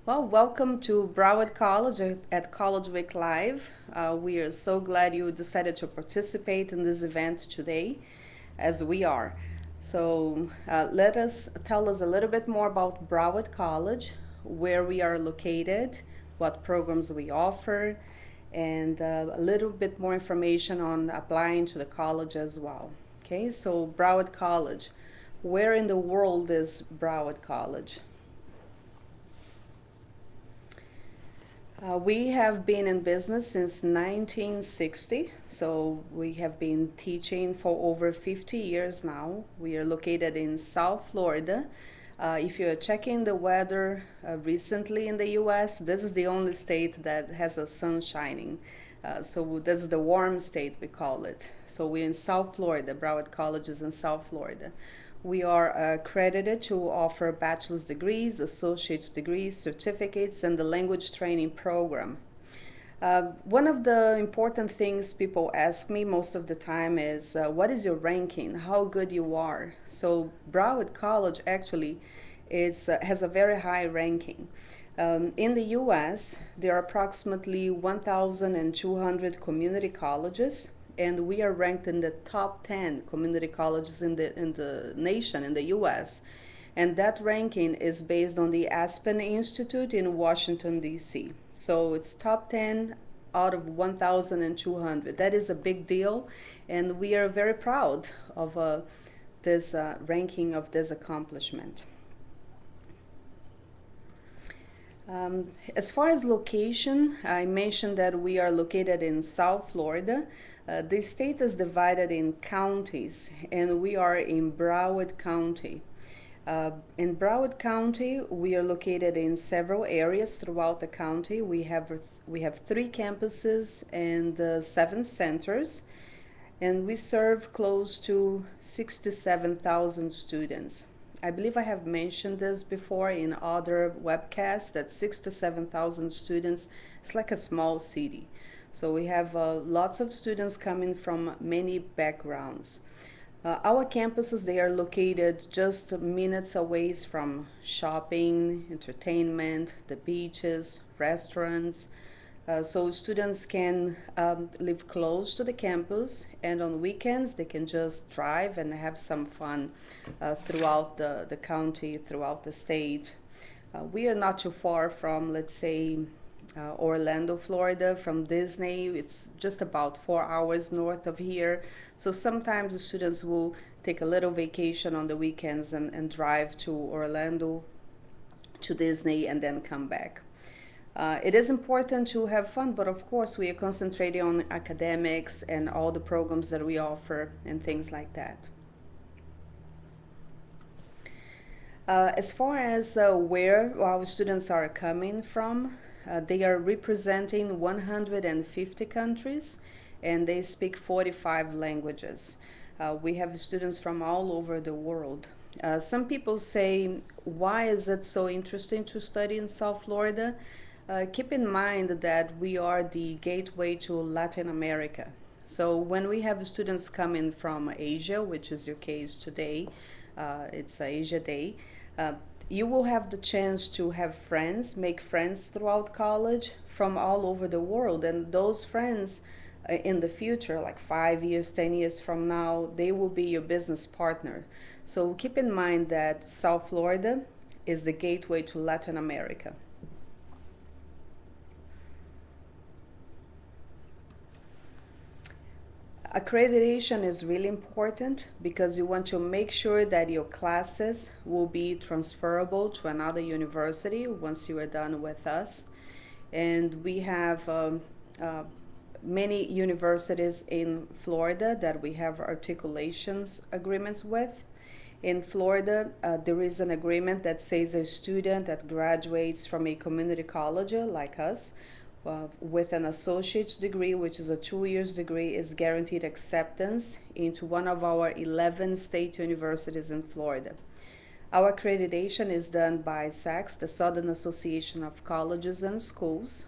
Well, welcome to Broward College at College Week Live. We are so glad you decided to participate in this event today, as we are. So, let us tell us a little bit more about Broward College, where we are located, what programs we offer, and a little bit more information on applying to the college as well. Okay, so Broward College. Where in the world is Broward College? We have been in business since 1960, so we have been teaching for over 50 years now. We are located in South Florida. If you're checking the weather recently in the US, this is the only state that has a sun shining. So this is the warm state, we call it. So we're in South Florida. Broward College is in South Florida. We are accredited to offer bachelor's degrees, associate's degrees, certificates, and the language training program. One of the important things people ask me most of the time is, what is your ranking? How good you are? So Broward College actually has a very high ranking. In the U.S., there are approximately 1,200 community colleges, and we are ranked in the top 10 community colleges in the nation, in the U.S. And that ranking is based on the Aspen Institute in Washington, D.C. So it's top 10 out of 1,200. That is a big deal, and we are very proud of this ranking, of this accomplishment. As far as location, I mentioned that we are located in South Florida. The state is divided in counties, and we are in Broward County. In Broward County, we are located in several areas throughout the county. We have 3 campuses and 7 centers, and we serve close to 67,000 students. I believe I have mentioned this before in other webcasts, that 67,000 students is like a small city. So we have lots of students coming from many backgrounds. Our campuses, they are located just minutes away from shopping, entertainment, the beaches, restaurants. So students can live close to the campus, and on weekends they can just drive and have some fun throughout the county, throughout the state. We are not too far from, let's say, Orlando, Florida, from Disney. It's just about 4 hours north of here. So sometimes the students will take a little vacation on the weekends and drive to Orlando, to Disney, and then come back. It is important to have fun, but of course we are concentrating on academics and all the programs that we offer and things like that. As far as where our students are coming from, they are representing 150 countries, and they speak 45 languages. We have students from all over the world. Some people say, why is it so interesting to study in South Florida? Keep in mind that we are the gateway to Latin America. So when we have students coming from Asia, which is your case today, it's Asia Day, you will have the chance to have friends, make friends throughout college from all over the world. And those friends in the future, like 5 years, 10 years from now, they will be your business partner. So keep in mind that South Florida is the gateway to Latin America. Accreditation is really important because you want to make sure that your classes will be transferable to another university once you are done with us. And we have many universities in Florida that we have articulations agreements with. In Florida, there is an agreement that says a student that graduates from a community college like us with an associate's degree, which is a 2 years degree, is guaranteed acceptance into one of our 11 state universities in Florida. Our accreditation is done by SACS, the Southern Association of Colleges and Schools.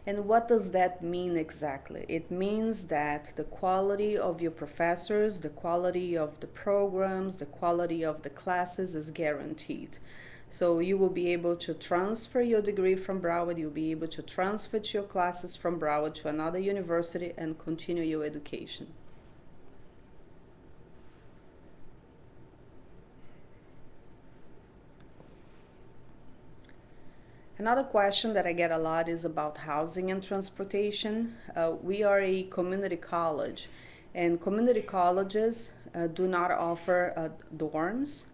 And what does that mean exactly? It means that the quality of your professors, the quality of the programs, the quality of the classes is guaranteed. So you will be able to transfer your degree from Broward, you'll be able to transfer to your classes from Broward to another university and continue your education. Another question that I get a lot is about housing and transportation. We are a community college, and community colleges do not offer dorms.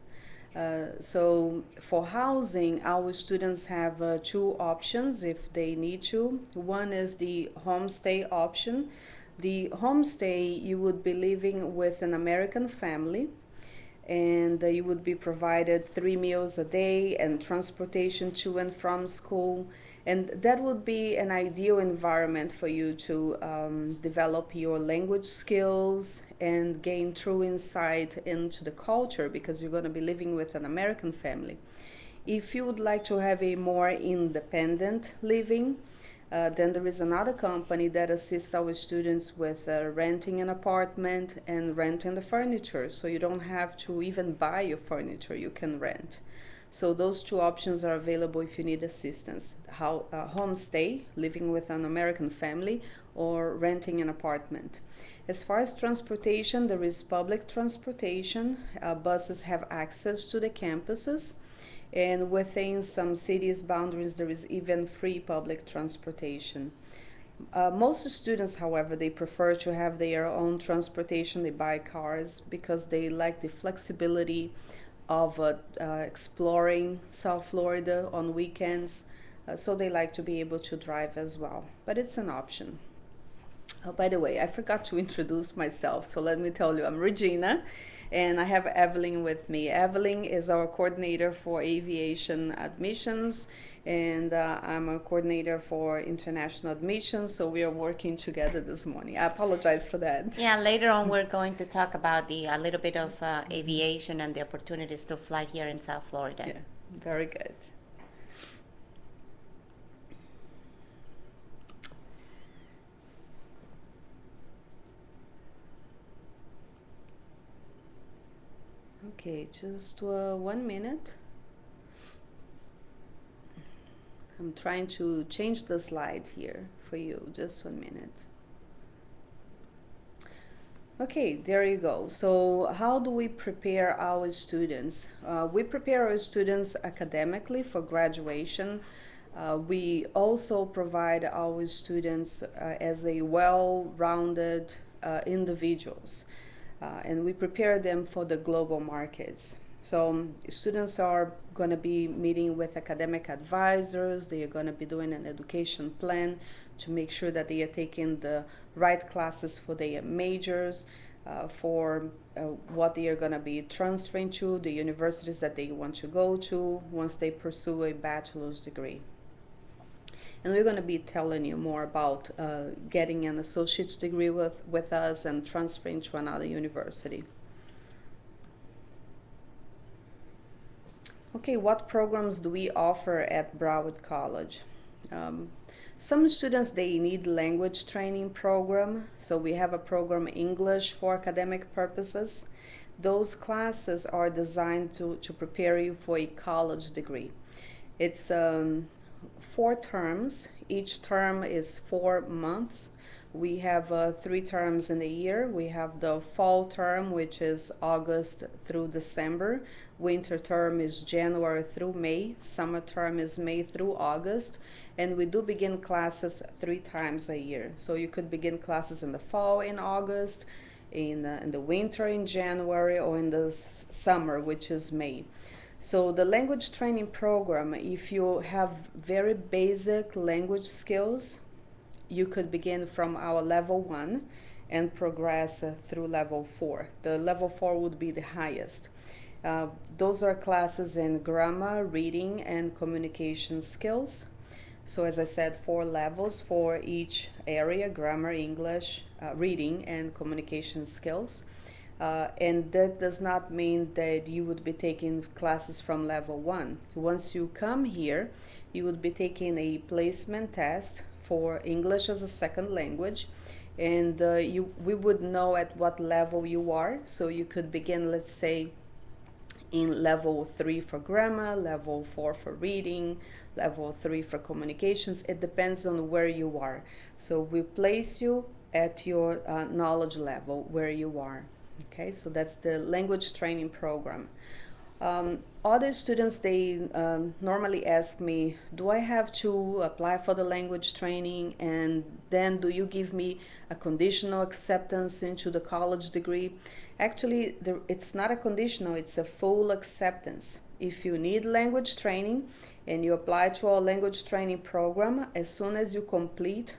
So for housing, our students have two options if they need to. One is the homestay option. The homestay, you would be living with an American family, and you would be provided 3 meals a day and transportation to and from school. And that would be an ideal environment for you to develop your language skills and gain true insight into the culture, because you're going to be living with an American family. If you would like to have a more independent living, then there is another company that assists our students with renting an apartment and renting the furniture. So you don't have to even buy your furniture, you can rent. So those two options are available if you need assistance. Homestay, living with an American family, or renting an apartment. As far as transportation, there is public transportation. Buses have access to the campuses. And within some cities' boundaries, there is even free public transportation. Most students, however, they prefer to have their own transportation. They buy cars because they like the flexibility of exploring South Florida on weekends. So they like to be able to drive as well. But it's an option. Oh, by the way, I forgot to introduce myself, so let me tell you, I'm Regina, and I have Evelyn with me. Evelyn is our coordinator for aviation admissions, and I'm a coordinator for international admissions, so we are working together this morning. I apologize for that. Yeah, later on we're going to talk about a little bit of aviation and the opportunities to fly here in South Florida. Yeah, very good. Okay, just 1 minute. I'm trying to change the slide here for you. Just 1 minute. Okay, there you go. So how do we prepare our students? We prepare our students academically for graduation. We also provide our students as a well-rounded individuals. And we prepare them for the global markets. So students are going to be meeting with academic advisors. They are going to be doing an education plan to make sure that they are taking the right classes for their majors, for what they are going to be transferring to, the universities that they want to go to once they pursue a bachelor's degree. And we're going to be telling you more about getting an associate's degree with us and transferring to another university. Okay, what programs do we offer at Broward College? Some students, they need language training program. So we have a program English for academic purposes. Those classes are designed to prepare you for a college degree. It's 4 terms. Each term is 4 months. We have 3 terms in a year. We have the fall term, which is August through December. Winter term is January through May. Summer term is May through August. And we do begin classes 3 times a year. So you could begin classes in the fall in August, in the winter in January, or in the summer, which is May. So the language training program, if you have very basic language skills, you could begin from our level 1 and progress through level 4. The level 4 would be the highest. Those are classes in grammar, reading, and communication skills. So as I said, 4 levels for each area: grammar, English, reading, and communication skills. And that does not mean that you would be taking classes from level 1. Once you come here, you would be taking a placement test for English as a second language, and we would know at what level you are. So you could begin, let's say, in level 3 for grammar, level 4 for reading, level 3 for communications. It depends on where you are. So we place you at your knowledge level where you are. Okay, so that's the language training program. Other students, they normally ask me, do I have to apply for the language training, and then do you give me a conditional acceptance into the college degree? Actually, it's not a conditional, it's a full acceptance. If you need language training and you apply to our language training program, as soon as you complete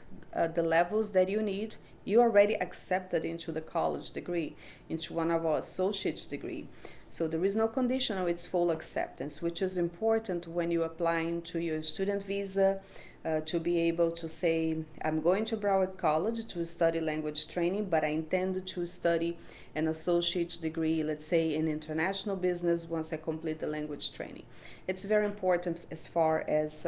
the levels that you need, you already accepted into the college degree, into one of our associate's degree. So there is no conditional, it's full acceptance, which is important when you're applying to your student visa, to be able to say, I'm going to Broward College to study language training, but I intend to study an associate's degree, let's say in international business, once I complete the language training. It's very important as far as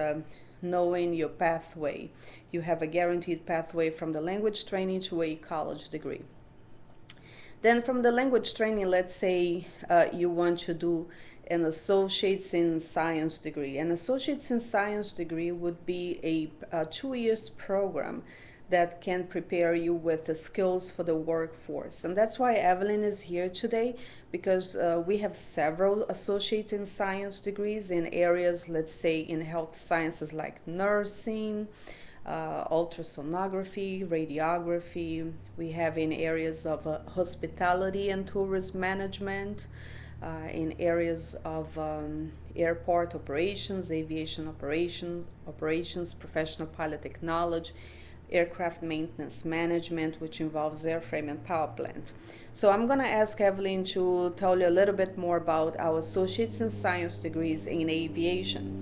knowing your pathway. You have a guaranteed pathway from the language training to a college degree. Then from the language training, let's say you want to do an associate's in science degree. An associate's in science degree would be a 2 years program that can prepare you with the skills for the workforce. And that's why Evelyn is here today, because we have several associate in science degrees in areas, let's say in health sciences like nursing, ultrasonography, radiography. We have in areas of hospitality and tourism management, in areas of airport operations, aviation operations, professional pilot technology, aircraft maintenance management, which involves airframe and power plant. So I'm going to ask Evelyn to tell you a little bit more about our associates in science degrees in aviation.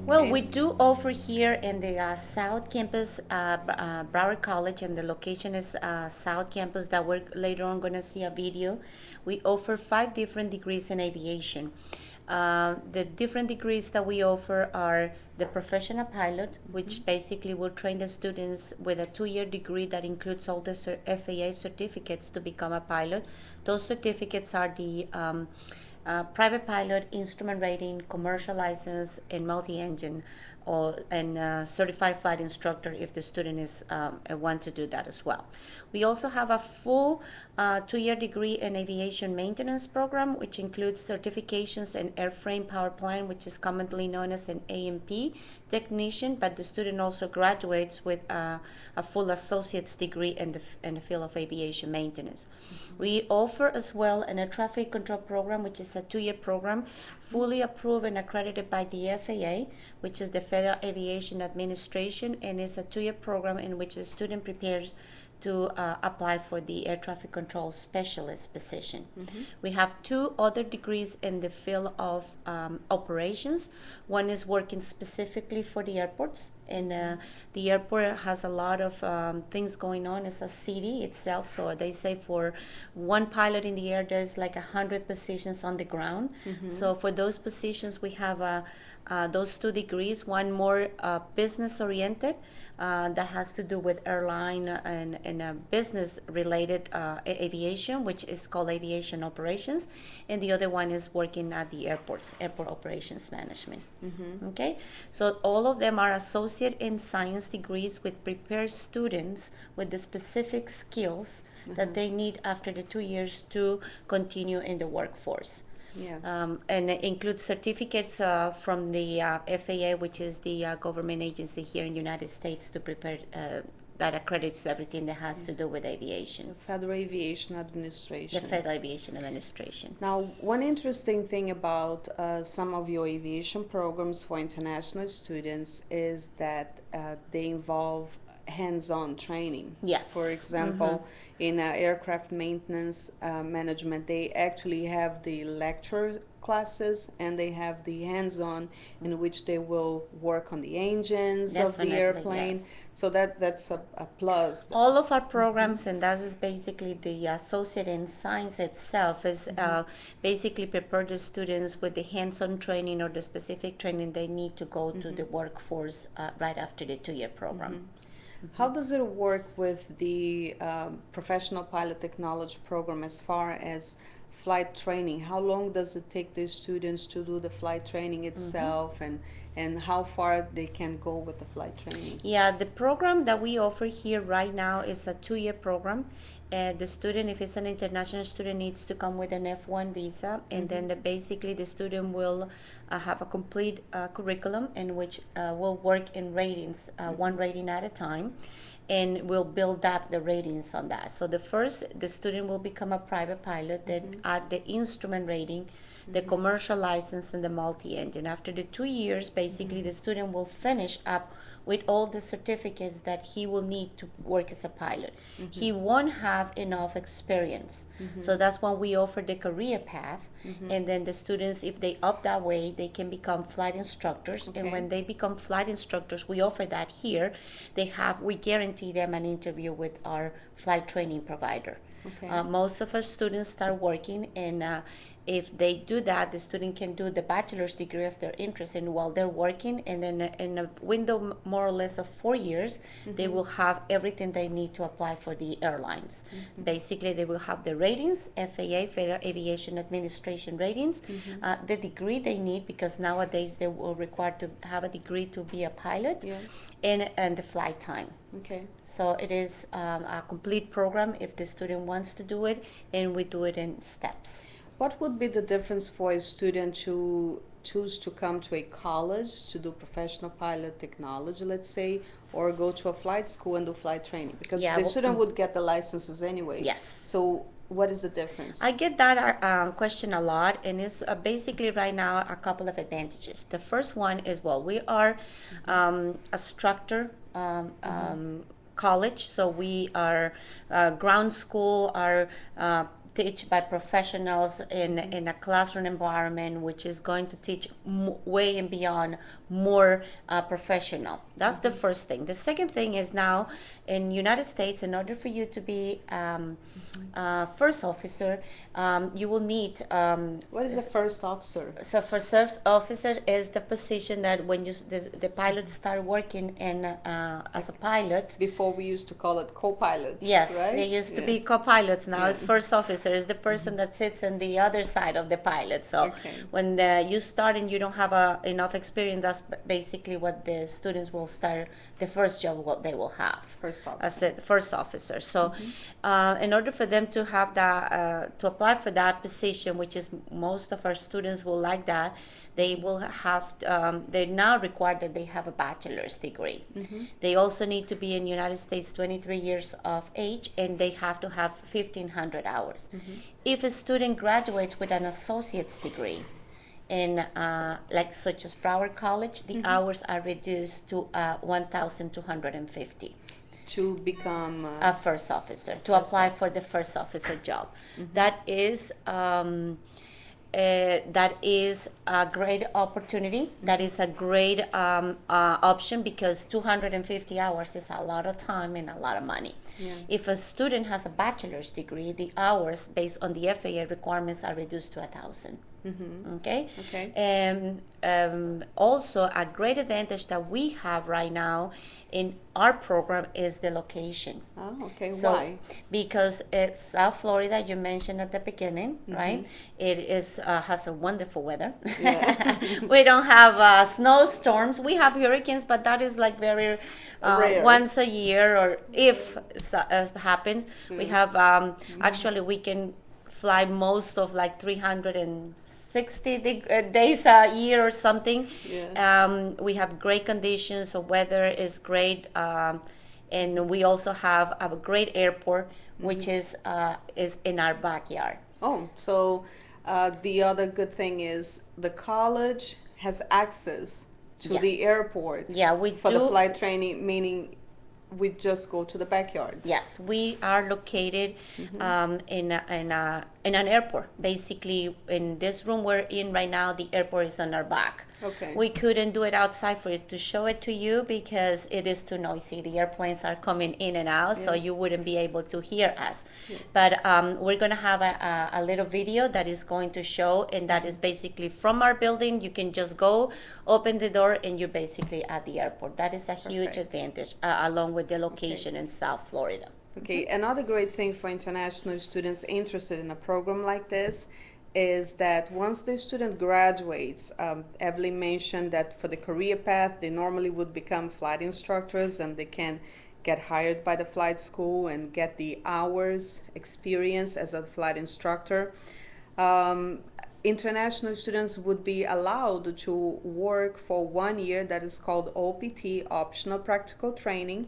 Well, we do offer here in the South Campus, Broward College, and the location is South Campus, that we're later on going to see a video. We offer 5 different degrees in aviation. The different degrees that we offer are the professional pilot, which basically will train the students with a 2-year degree that includes all the FAA certificates to become a pilot. Those certificates are the private pilot, instrument rating, commercial license, and multi-engine, and certified flight instructor if the student is want to do that as well. We also have a full 2-year degree in aviation maintenance program, which includes certifications in airframe power plant, which is commonly known as an A&P technician, but the student also graduates with a full associate's degree in the field of aviation maintenance. We offer as well an air traffic control program, which is a 2-year program, fully approved and accredited by the FAA, which is the Federal Aviation Administration, and is a 2-year program in which the student prepares to apply for the air traffic control specialist position. We have 2 other degrees in the field of operations. One is working specifically for the airports, and the airport has a lot of things going on as a city itself. So they say for one pilot in the air, there's like 100 positions on the ground. So for those positions, we have those 2 degrees, one more business oriented, that has to do with airline and business related aviation, which is called aviation operations, and the other one is working at the airports, airport operations management. Okay, so all of them are associate in science degrees, which prepare students with the specific skills that they need after the 2 years to continue in the workforce. And it includes certificates from the FAA, which is the government agency here in the United States to prepare that accredits everything that has to do with aviation. The Federal Aviation Administration. The Federal Aviation Administration. Now, one interesting thing about some of your aviation programs for international students is that they involve hands-on training. Yes. For example, in aircraft maintenance management, they actually have the lecture classes and they have the hands-on in which they will work on the engines of the airplane. Yes. So that's a plus. All of our programs, and that is basically the associate in science itself, is basically prepare the students with the hands-on training or the specific training they need to go to the workforce right after the 2-year program. How does it work with the professional pilot technology program as far as flight training. How long does it take the students to do the flight training itself, and how far they can go with the flight training? Yeah, the program that we offer here right now is a 2-year program. The student, if it's an international student, needs to come with an F1 visa, and then basically the student will have a complete curriculum in which will work in ratings, one rating at a time, and we'll build up the ratings on that. So the student will become a private pilot, then add the instrument rating, the commercial license, and the multi-engine. After the 2 years, basically the student will finish up with all the certificates that he will need to work as a pilot. He won't have enough experience. So that's when we offer the career path. And then the students, if they opt that way, they can become flight instructors. And when they become flight instructors, we offer that here. We guarantee them an interview with our flight training provider. Most of our students start working, and if they do that, the student can do the bachelor's degree if they're interested while they're working, and then in a window more or less of 4 years, they will have everything they need to apply for the airlines. Basically, they will have the ratings, FAA, Federal Aviation Administration ratings, the degree they need, because nowadays they will require to have a degree to be a pilot, and the flight time. So it is a complete program if the student wants to do it, and we do it in steps. What would be the difference for a student who choose to come to a college to do professional pilot technology, let's say, or go to a flight school and do flight training? Because the student would get the licenses anyway. Yes. So what is the difference? I get that question a lot, and it's basically right now a couple of advantages. The first one is, well, we are a structure college, so we are ground school, are teach by professionals in a classroom environment, which is going to teach way and beyond more professional. That's the first thing. The second thing is, now in United States, in order for you to be first officer, you will need what is a first officer? So first officer is the position that when the pilots start working in as a pilot. Before we used to call it co-pilot. Yes, right? They used to be co-pilots. Now it's first officer, is the person that sits on the other side of the pilot. So when you start and you don't have enough experience, that's basically what the students will start, the first job what they will have. First officer. As a first officer. So in order for them to have that, to apply for that position, which is most of our students will like that, they will have, they're now required that they have a bachelor's degree. They also need to be in United States 23 years of age, and they have to have 1,500 hours. If a student graduates with an associate's degree, in like such as Broward College, the hours are reduced to 1,250. To become a first officer, to apply for the first officer job. That is a great opportunity. That is a great option, because 250 hours is a lot of time and a lot of money. If a student has a bachelor's degree, the hours based on the FAA requirements are reduced to 1,000. Okay. Also, a great advantage that we have right now in our program is the location. Oh, okay. So, why? Because it's South Florida, you mentioned at the beginning, right? It is has a wonderful weather. We don't have snowstorms. We have hurricanes, but that is like very once a year, or if happens. We have actually we can fly most of like 360 days a year or something. We have great conditions, so weather is great, and we also have a great airport, which is in our backyard. Oh, so the other good thing is the college has access to the airport. Yeah, we for the flight training, meaning we just go to the backyard. Yes, we are located in an airport. Basically, in this room we're in right now, the airport is on our back. Okay. We couldn't do it outside for it to show it to you because it is too noisy. The airplanes are coming in and out, so you wouldn't be able to hear us. But we're going to have a little video that is going to show, and that is basically from our building. You can just go, open the door, and you're basically at the airport. That is a huge advantage, along with the location in South Florida. Okay, another great thing for international students interested in a program like this is that once the student graduates, Evelyn mentioned that for the career path, they normally would become flight instructors and they can get hired by the flight school and get the hours experience as a flight instructor. Um, International students would be allowed to work for 1 year, that is called OPT, optional practical training,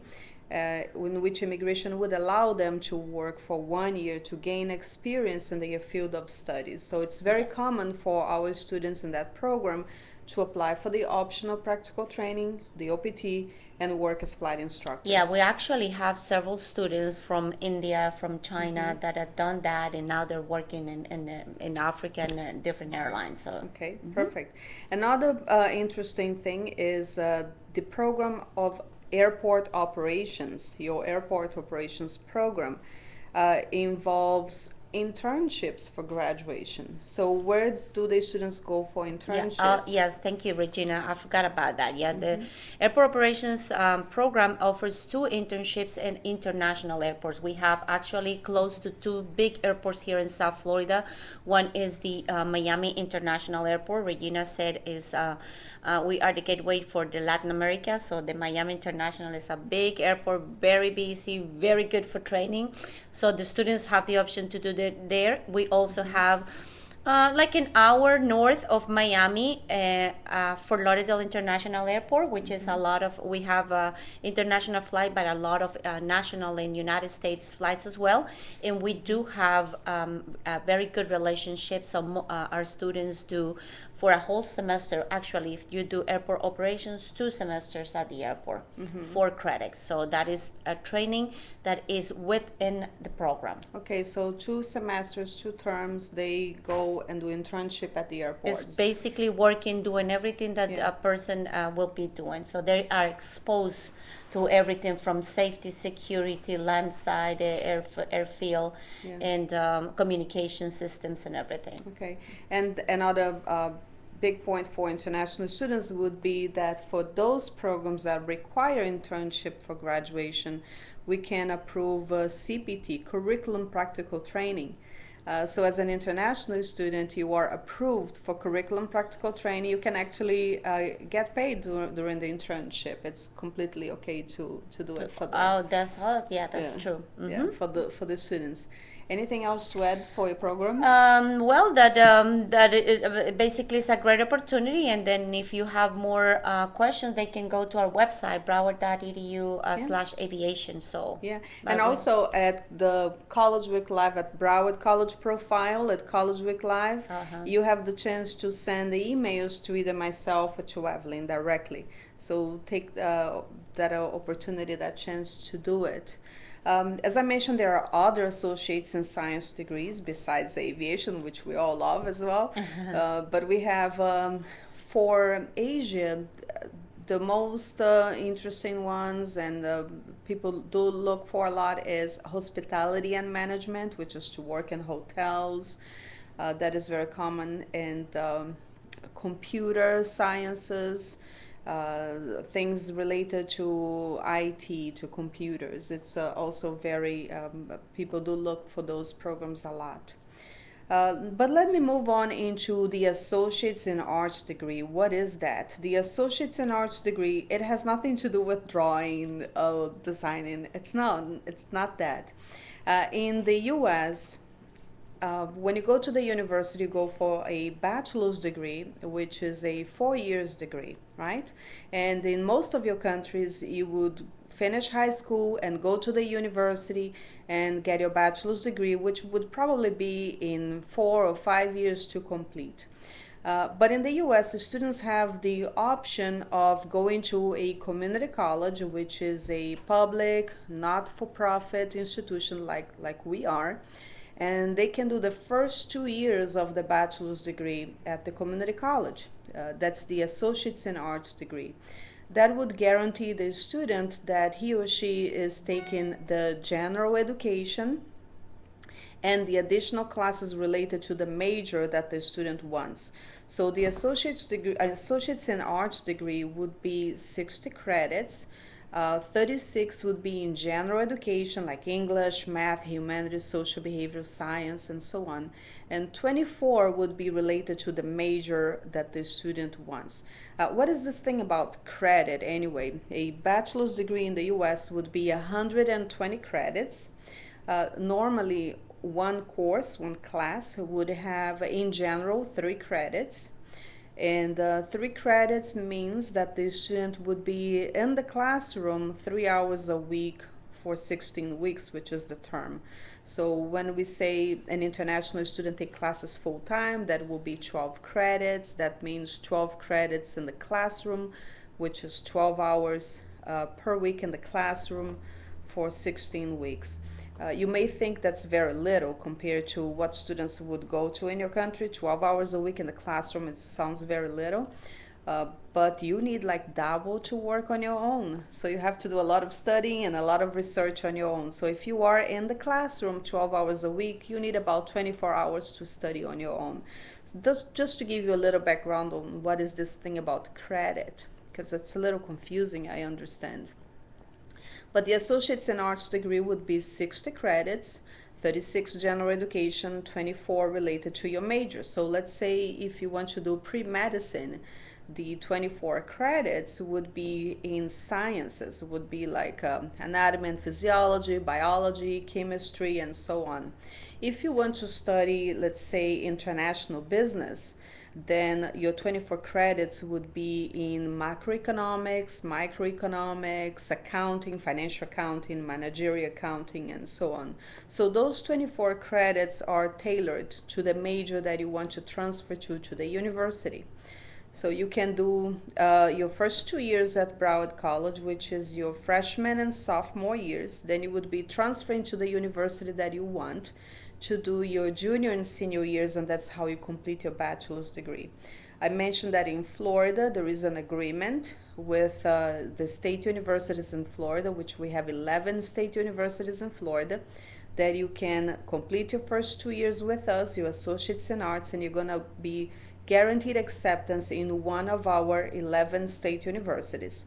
in which immigration would allow them to work for 1 year to gain experience in their field of studies. So it's very common for our students in that program to apply for the optional practical training, the OPT, and work as flight instructors. Yeah, we actually have several students from India, from China that have done that, and now they're working in Africa and different airlines. So Okay, perfect. Another interesting thing is the program of airport operations. Your airport operations program involves internships for graduation. So where do the students go for internships? yes, thank you, Regina. I forgot about that. Yeah, the airport operations program offers 2 internships in international airports. We have actually close to 2 big airports here in South Florida. One is the Miami International Airport. Regina said is we are the gateway for the Latin America. So the Miami International is a big airport, very busy, very good for training. So the students have the option to do that there. We also have like an hour north of Miami, Fort Lauderdale International Airport, which is a lot of, we have international flight, but a lot of national and United States flights as well. And we do have a very good relationship. So our students do for a whole semester. Actually, if you do airport operations, 2 semesters at the airport, 4 credits. So that is a training that is within the program. Okay, so 2 semesters, 2 terms, they go and do internship at the airports. It's basically working, doing everything that a person will be doing. So they are exposed to everything from safety, security, landside, airfield, and communication systems and everything. Okay, and another big point for international students would be that for those programs that require internship for graduation, we can approve CPT, Curriculum Practical Training. So as an international student, you are approved for curriculum practical training. You can actually get paid during the internship. It's completely okay to do it for them. Oh, that's true. Yeah, for the students. Anything else to add for your programs? Well, that it basically is a great opportunity, and then if you have more questions, they can go to our website, broward.edu/aviation. So and also at the College Week Live at Broward College profile at College Week Live, you have the chance to send the emails to either myself or to Evelyn directly. So take that opportunity, that chance to do it. As I mentioned, there are other associates in science degrees besides aviation, which we all love as well. But we have for Asia, the most interesting ones and people do look for a lot is hospitality and management, which is to work in hotels. That is very common. And computer sciences. Things related to IT, to computers. It's also very, people do look for those programs a lot. But let me move on into the Associates in Arts degree. What is that? The Associates in Arts degree, it has nothing to do with drawing, designing. It's not that. In the US, when you go to the university, you go for a bachelor's degree, which is a 4 years degree, right? And in most of your countries, you would finish high school and go to the university and get your bachelor's degree, which would probably be in 4 or 5 years to complete. But in the US, the students have the option of going to a community college, which is a public, not-for-profit institution like we are. And they can do the first 2 years of the bachelor's degree at the community college. That's the Associates in Arts degree. That would guarantee the student that he or she is taking the general education and the additional classes related to the major that the student wants. So the Associates in Arts degree would be 60 credits. 36 would be in general education like English, math, humanities, social behavioral science, and so on. And 24 would be related to the major that the student wants. What is this thing about credit anyway? A bachelor's degree in the US would be 120 credits. Normally, one course, one class would have in general 3 credits. And 3 credits means that the student would be in the classroom 3 hours a week for 16 weeks, which is the term. So when we say an international student take classes full time, that will be 12 credits. That means 12 credits in the classroom, which is 12 hours per week in the classroom for 16 weeks. You may think that's very little compared to what students would go to in your country. 12 hours a week in the classroom, it sounds very little. But you need like double to work on your own. So you have to do a lot of studying and a lot of research on your own. So if you are in the classroom 12 hours a week, you need about 24 hours to study on your own. So just to give you a little background on what is this thing about credit, because it's a little confusing, I understand. But the Associates in Arts degree would be 60 credits, 36 general education, 24 related to your major. So let's say if you want to do pre-medicine, the 24 credits would be in sciences, would be like anatomy and physiology, biology, chemistry, and so on. If you want to study, let's say, international business, then your 24 credits would be in macroeconomics, microeconomics, accounting, financial accounting, managerial accounting, and so on. So those 24 credits are tailored to the major that you want to transfer to the university. So you can do your first 2 years at Broward College, which is your freshman and sophomore years. Then you would be transferring to the university that you want to do your junior and senior years, and that's how you complete your bachelor's degree. I mentioned that in Florida there is an agreement with the state universities in Florida, which we have 11 state universities in Florida, that you can complete your first 2 years with us, your associates in arts, and you're going to be guaranteed acceptance in one of our 11 state universities.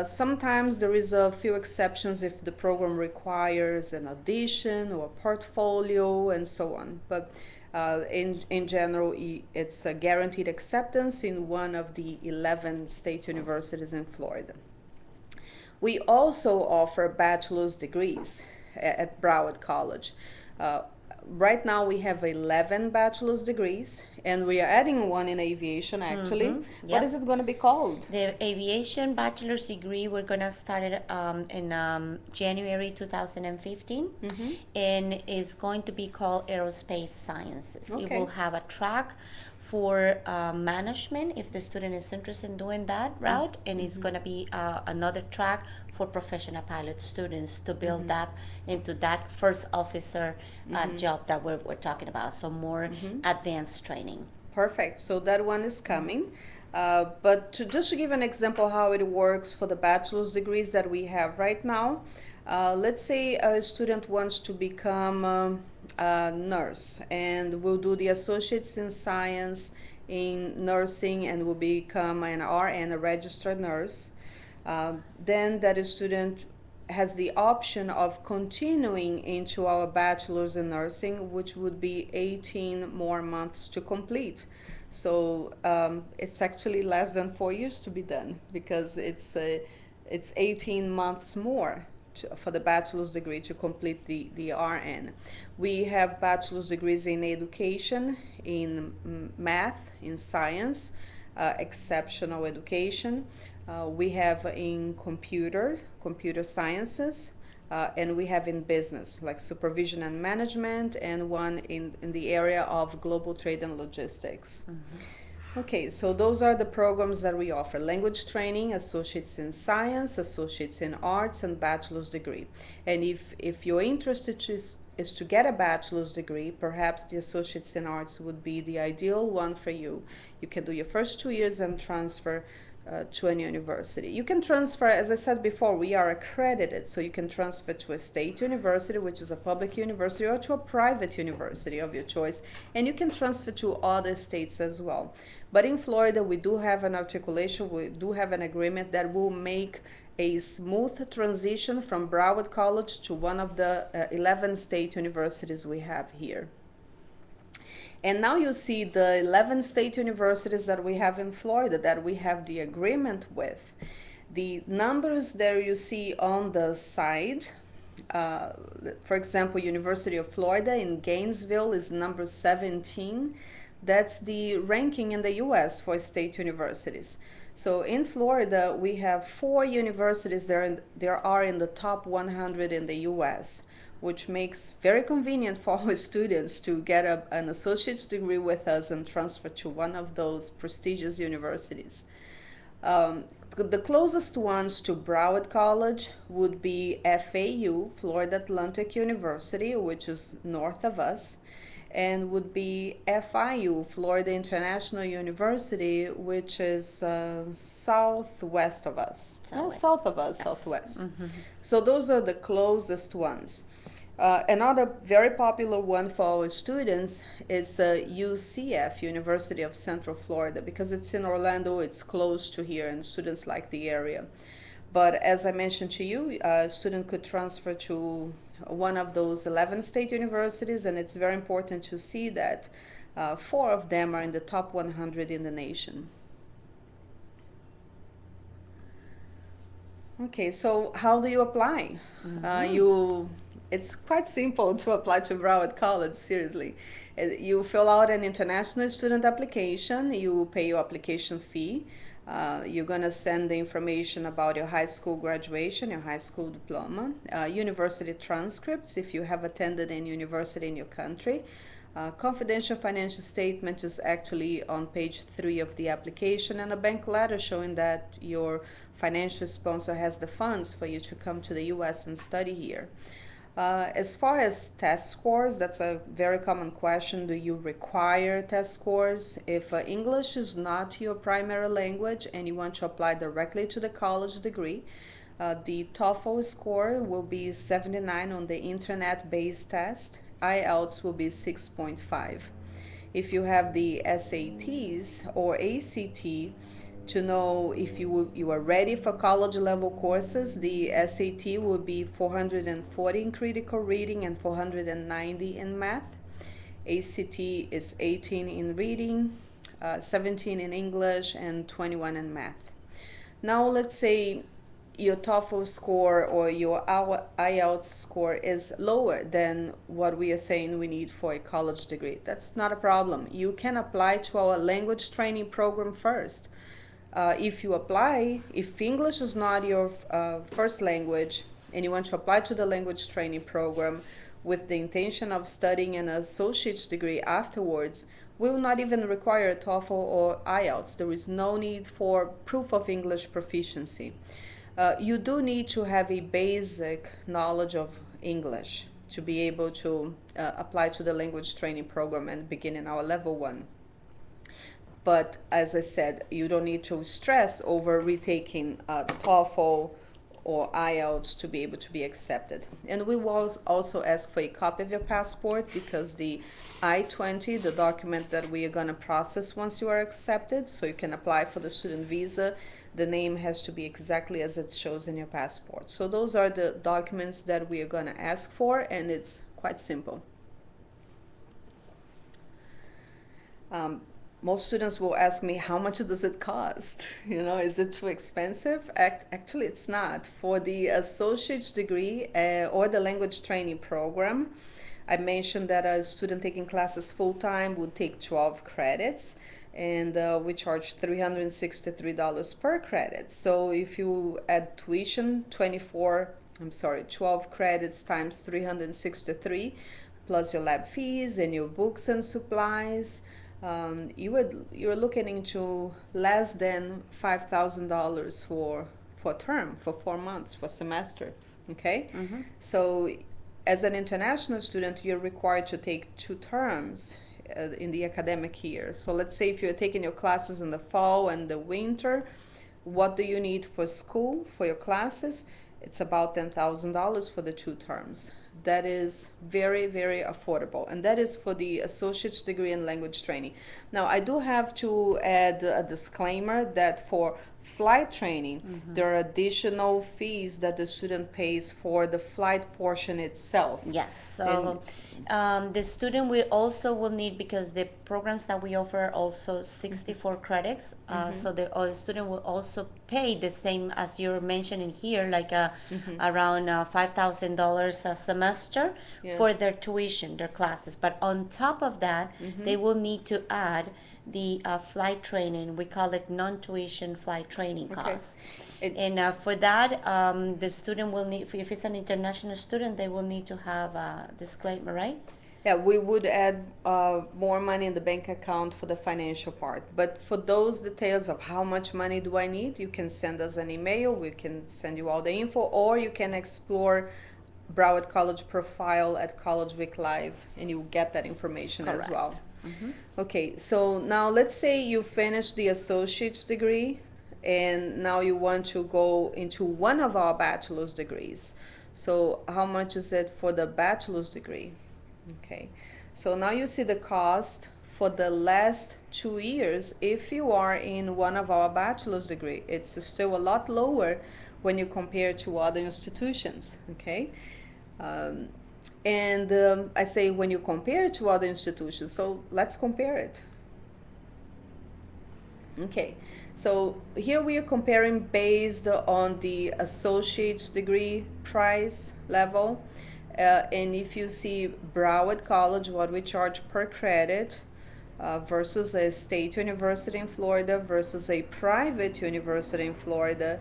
Sometimes there is a few exceptions if the program requires an audition or a portfolio and so on. But in general, it's a guaranteed acceptance in one of the 11 state universities in Florida. We also offer bachelor's degrees at Broward College. Right now we have 11 bachelor's degrees, and we are adding one in aviation actually. Yep. What is it going to be called? The aviation bachelor's degree, we're going to start it in January 2015, and it's going to be called aerospace sciences. Okay. It will have a track for management if the student is interested in doing that route, and it's going to be another track for professional pilot students to build up into that first officer job that we're talking about, so more advanced training. Perfect. So that one is coming. But just to give an example how it works for the bachelor's degrees that we have right now, let's say a student wants to become a nurse and will do the associates in science in nursing and will become an RN, a registered nurse. Then that student has the option of continuing into our bachelor's in nursing, which would be 18 more months to complete. So it's actually less than 4 years to be done, because it's 18 months more for the bachelor's degree to complete the RN. We have bachelor's degrees in education, in math, in science, exceptional education. We have in computer sciences, and we have in business, like supervision and management, and one in the area of global trade and logistics. Okay, so those are the programs that we offer: language training, associates in science, associates in arts, and bachelor's degree. And if you're interested is to get a bachelor's degree, perhaps the associates in arts would be the ideal one for you. You can do your first 2 years and transfer to a university. You can transfer, as I said before, we are accredited, so you can transfer to a state university, which is a public university, or to a private university of your choice, and you can transfer to other states as well. But in Florida, we do have an articulation, we do have an agreement that will make a smooth transition from Broward College to one of the 11 state universities we have here. And now you see the 11 state universities that we have in Florida that we have the agreement with. The numbers there you see on the side, for example, University of Florida in Gainesville is number 17. That's the ranking in the US for state universities. So in Florida, we have 4 universities there are in the top 100 in the US, which makes very convenient for our students to get an associate's degree with us and transfer to one of those prestigious universities. The closest ones to Broward College would be FAU, Florida Atlantic University, which is north of us, and would be FIU, Florida International University, which is southwest of us. South of us, yes. Southwest. Mm-hmm. So those are the closest ones. Another very popular one for our students is UCF, University of Central Florida, because it's in Orlando, it's close to here, and students like the area. But as I mentioned to you, a student could transfer to one of those 11 state universities, and it's very important to see that 4 of them are in the top 100 in the nation. Okay, so how do you apply? Mm-hmm. It's quite simple to apply to Broward College, seriously. You fill out an international student application, you pay your application fee, you're going to send the information about your high school graduation, your high school diploma, university transcripts if you have attended any university in your country. Confidential financial statement is actually on page 3 of the application, and a bank letter showing that your financial sponsor has the funds for you to come to the US and study here. As far as test scores, that's a very common question. Do you require test scores? If English is not your primary language and you want to apply directly to the college degree, the TOEFL score will be 79 on the internet-based test. IELTS will be 6.5. If you have the SATs or ACT, to know if you are ready for college level courses, the SAT will be 440 in critical reading and 490 in math. ACT is 18 in reading, 17 in English, and 21 in math. Now let's say your TOEFL score or your IELTS score is lower than what we are saying we need for a college degree. That's not a problem. You can apply to our language training program first. If you apply, if English is not your first language and you want to apply to the language training program with the intention of studying an associate's degree afterwards, we will not even require a TOEFL or IELTS. There is no need for proof of English proficiency. You do need to have a basic knowledge of English to be able to apply to the language training program and begin in our level 1. But as I said, you don't need to stress over retaking the TOEFL or IELTS to be able to be accepted. And we will also ask for a copy of your passport, because the I-20, the document that we are going to process once you are accepted, so you can apply for the student visa, the name has to be exactly as it shows in your passport. So those are the documents that we are going to ask for, and it's quite simple. Most students will ask me, how much does it cost? You know, is it too expensive? Actually, it's not. For the associate's degree or the language training program, I mentioned that a student taking classes full-time would take 12 credits, and we charge $363 per credit. So if you add tuition, 12 credits times 363, plus your lab fees and your books and supplies, you're looking into less than $5,000 for term, for 4 months, for semester. Okay. Mm-hmm. So as an international student, you're required to take 2 terms in the academic year. So let's say if you're taking your classes in the fall and the winter, what do you need for school, for your classes? It's about $10,000 for the 2 terms. that is very, very affordable, and that is for the associate's degree in language training. Now, I do have to add a disclaimer that for flight training, there are additional fees that the student pays for the flight portion itself. Yes, so the student will need, because the programs that we offer are also 64 credits, so the student will also pay the same as you're mentioning here, like around $5,000 a semester for their tuition, their classes. But on top of that, they will need to add the flight training. We call it non-tuition flight training costs. And for that, the student will need, if it's an international student, they will need to have a disclaimer, right? Yeah, we would add more money in the bank account for the financial part. But for those details of how much money do I need, you can send us an email. We can send you all the info, or you can explore Broward College profile at College Week Live, and you'll get that information as well. Okay, so now let's say you finished the associate's degree, and now you want to go into one of our bachelor's degrees. So how much is it for the bachelor's degree? Okay, so now you see the cost for the last 2 years. If you are in one of our bachelor's degree, it's still a lot lower when you compare to other institutions. Okay, I say when you compare to other institutions, so let's compare it. Okay, so here we are comparing based on the associate's degree price level. And if you see Broward College, what we charge per credit versus a state university in Florida versus a private university in Florida,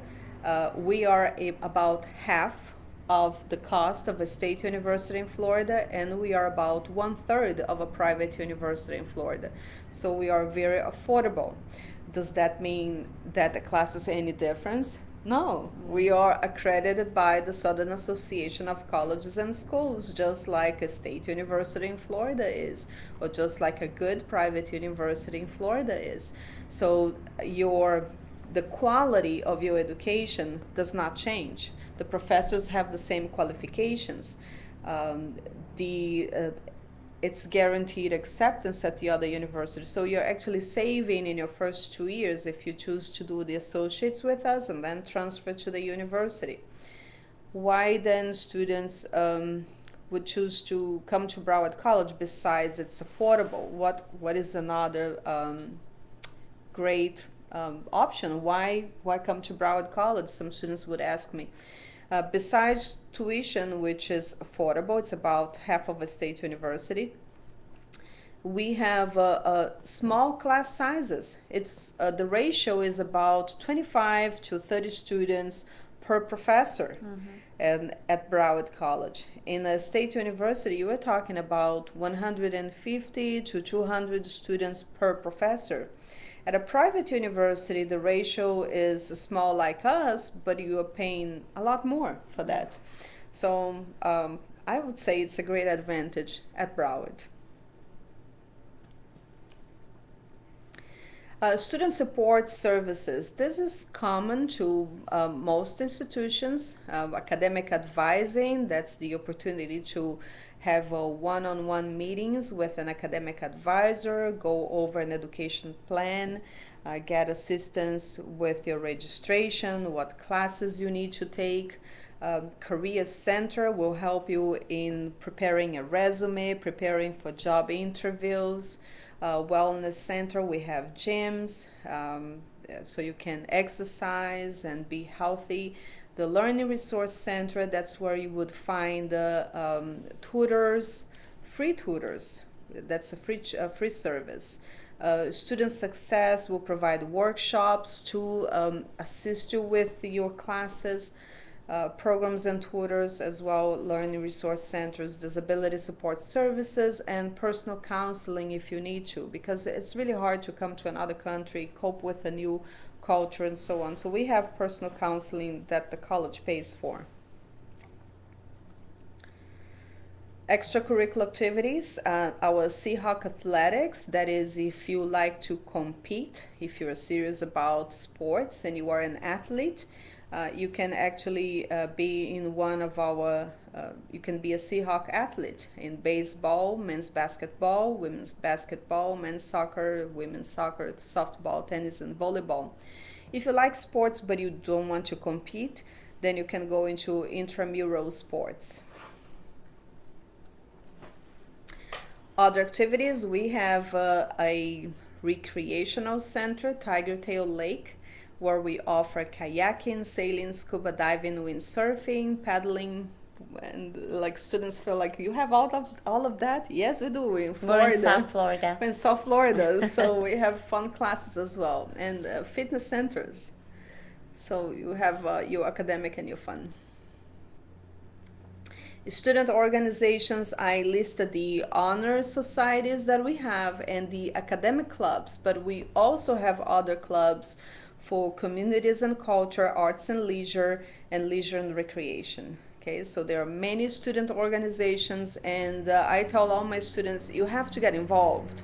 we are about half of the cost of a state university in Florida, and we are about 1/3 of a private university in Florida. So we are very affordable. Does that mean that the class is any difference? No, we are accredited by the Southern Association of Colleges and Schools, just like a state university in Florida is, or just like a good private university in Florida is. So the quality of your education does not change. The professors have the same qualifications. It's guaranteed acceptance at the other university. So you're actually saving in your first 2 years if you choose to do the associates with us and then transfer to the university. Why then students would choose to come to Broward College besides it's affordable? What is another great option? Why come to Broward College? Some students would ask me. Besides tuition, which is affordable, it's about half of a state university. We have small class sizes. The ratio is about 25 to 30 students per professor, and at Broward College. In a state university, you are talking about 150 to 200 students per professor. At a private university, the ratio is small like us, but you are paying a lot more for that. So I would say it's a great advantage at Broward. Student support services. This is common to most institutions. Academic advising, that's the opportunity to have one-on-one meetings with an academic advisor, go over an education plan, get assistance with your registration, what classes you need to take. Career Center will help you in preparing a resume, preparing for job interviews. Wellness Center, we have gyms, so you can exercise and be healthy. The Learning Resource Center, that's where you would find tutors, free tutors. That's a free service. Student Success will provide workshops to assist you with your classes. Programs and tutors as well, learning resource centers, disability support services, and personal counseling if you need to, because it's really hard to come to another country, cope with a new culture and so on. So we have personal counseling that the college pays for. Extracurricular activities, our Seahawk Athletics, that is if you like to compete, if you're serious about sports and you are an athlete, You can actually be in one of our, you can be a Seahawk athlete in baseball, men's basketball, women's basketball, men's soccer, women's soccer, softball, tennis, and volleyball. If you like sports but you don't want to compete, then you can go into intramural sports. Other activities, we have a recreational center, Tiger Tail Lake, where we offer kayaking, sailing, scuba diving, windsurfing, paddling, and like students feel like you have all of that. Yes, we do. We're in Florida. We're in South Florida. We're in South Florida, so we have fun classes as well, and fitness centers. So you have your academic and your fun. Student organizations, I listed the honor societies that we have and the academic clubs, but we also have other clubs for communities and culture, arts and leisure and recreation. Okay, so there are many student organizations, and I tell all my students, you have to get involved,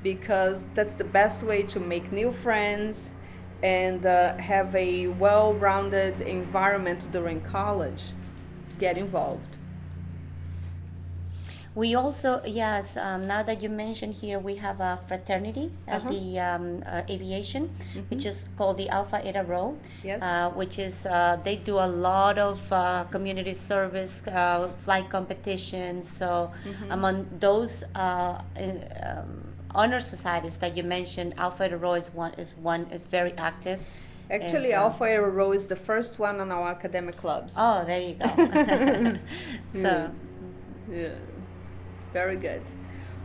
because that's the best way to make new friends and have a well-rounded environment during college. Get involved. We also, yes, now that you mentioned here, we have a fraternity at the aviation, which is called the Alpha Eta Rho, Yes. which is, they do a lot of community service, flight competitions. So among those honor societies that you mentioned, Alpha Eta Rho is very active. Actually, And, Alpha Eta Rho is the first one on our academic clubs. oh, there you go. So, Yeah, very good.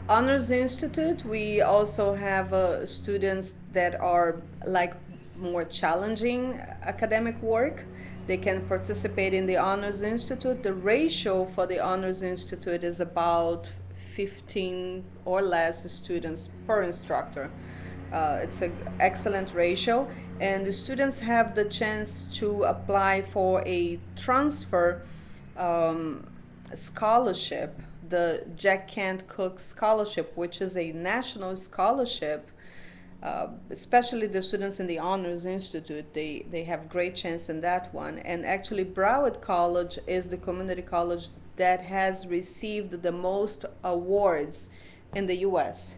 Honors Institute, we also have students that are like more challenging academic work. They can participate in the Honors Institute. The ratio for the Honors Institute is about 15 or less students per instructor. It's an excellent ratio, and the students have the chance to apply for a transfer scholarship, the Jack Kent Cook Scholarship, which is a national scholarship. Especially the students in the Honors Institute, they have great chance in that one. And actually, Broward College is the community college that has received the most awards in the U.S.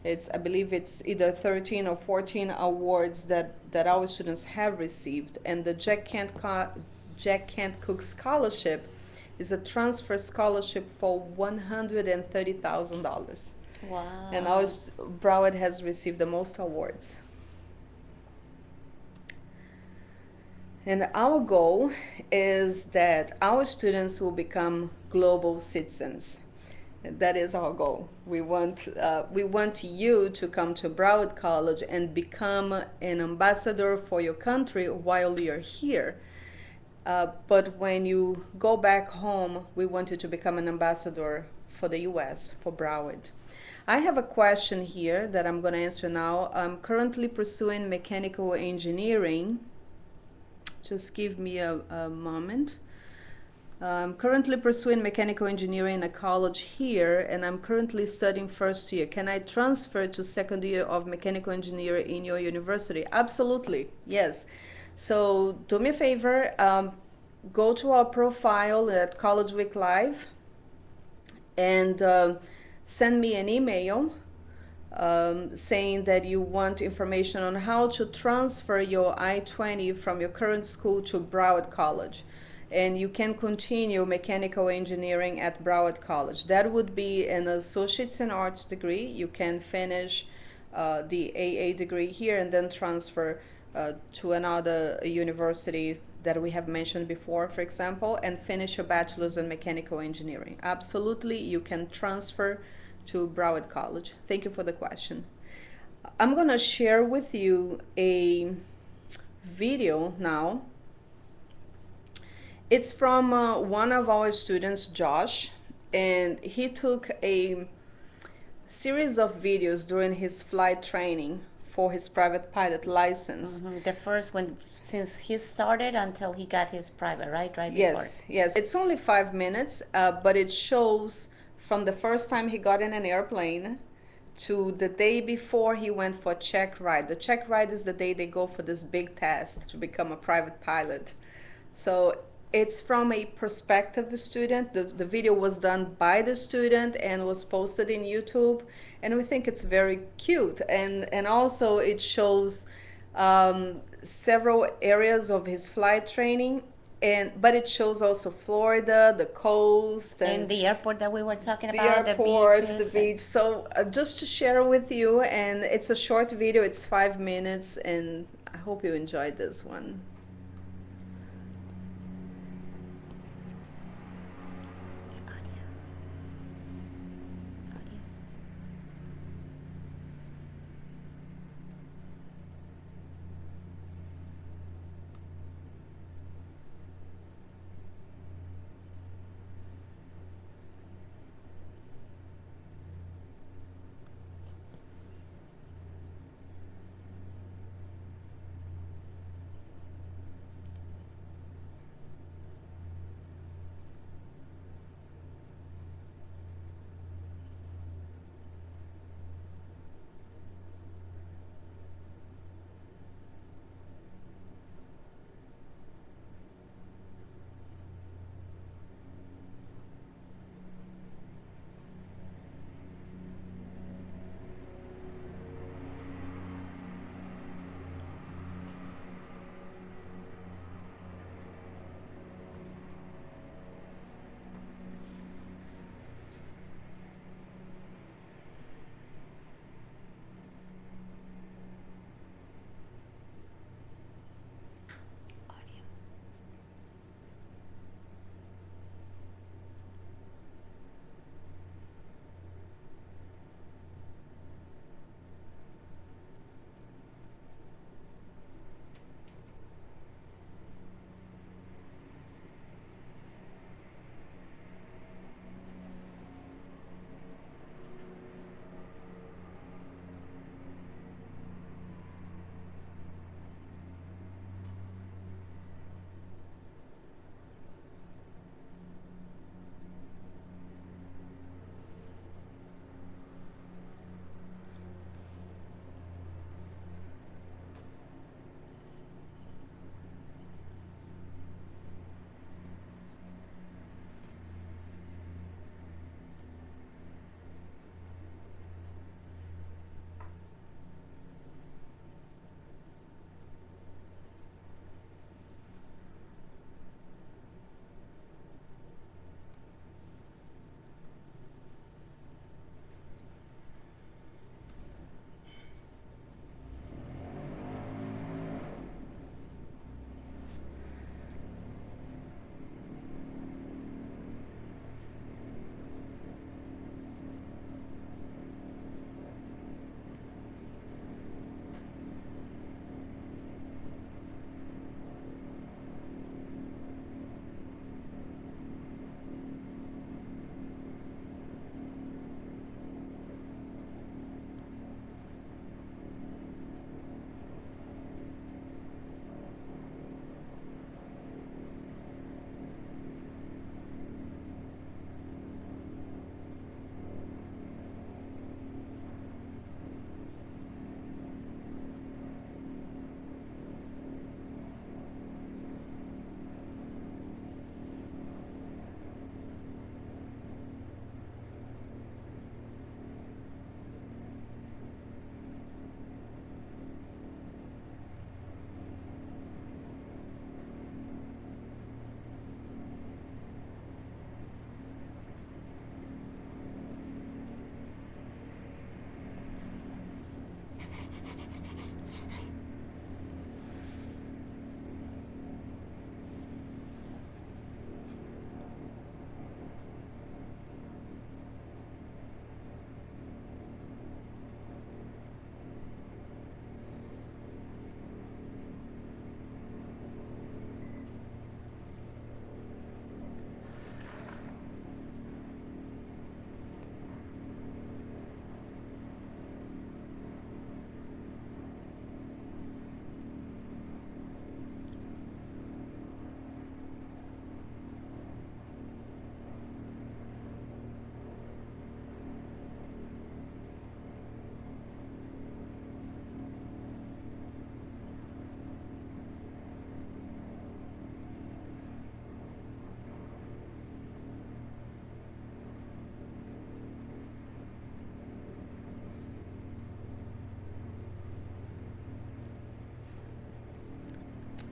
I believe it's either 13 or 14 awards that our students have received. And the Jack Kent Cook Scholarship is a transfer scholarship for $130,000. wow. And Broward has received the most awards. And our goal is that our students will become global citizens. That is our goal. We want you to come to Broward College and become an ambassador for your country while you're here. But when you go back home, we want you to become an ambassador for the U.S., for Broward. I have a question here that I'm going to answer now. I'm currently pursuing mechanical engineering. Just give me a moment. I'm currently pursuing mechanical engineering in a college here, and I'm currently studying first year. Can I transfer to second year of mechanical engineering in your university? Absolutely, yes. So do me a favor, go to our profile at College Week Live and send me an email saying that you want information on how to transfer your I-20 from your current school to Broward College. And you can continue mechanical engineering at Broward College. That would be an Associate's in Arts degree. You can finish the AA degree here and then transfer to another university that we have mentioned before, for example, and finish your bachelor's in mechanical engineering. Absolutely, you can transfer to Broward College. Thank you for the question. I'm gonna share with you a video now. It's from one of our students, Josh, and he took a series of videos during his flight training for his private pilot license. The first one, since he started until he got his private, right? Right before. Yes, yes. It's only 5 minutes, but it shows from the first time he got in an airplane to the day before he went for a check ride. The check ride is the day they go for this big test to become a private pilot. So it's from a prospective student. The video was done by the student and was posted in YouTube, and we think it's very cute. And also it shows several areas of his flight training, but it shows also Florida, the coast, and the airport that we were talking the about, airport, the the beaches. beach. So just to share with you, and it's a short video. It's 5 minutes, and I hope you enjoyed this one.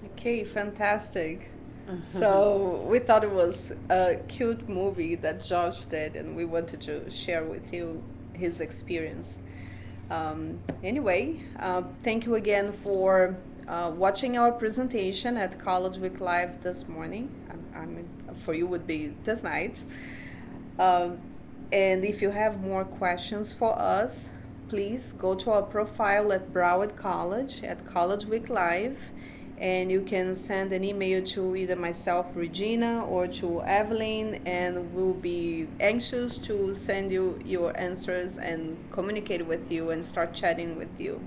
Okay, fantastic. So we thought it was a cute movie that Josh did, and we wanted to share with you his experience. Anyway, thank you again for watching our presentation at College Week Live this morning. For you would be this night. Um, and if you have more questions for us, please go to our profile at Broward College at College Week Live, and you can send an email to either myself, Regina, or to Evelyn, and we'll be anxious to send you your answers and communicate with you and start chatting with you.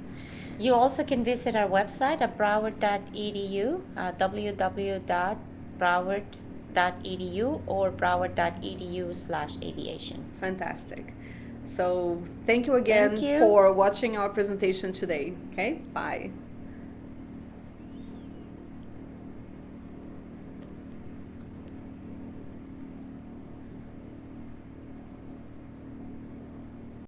You also can visit our website at broward.edu, www.broward.edu or broward.edu/aviation. Fantastic. So thank you again Thank you. for watching our presentation today. Okay, bye.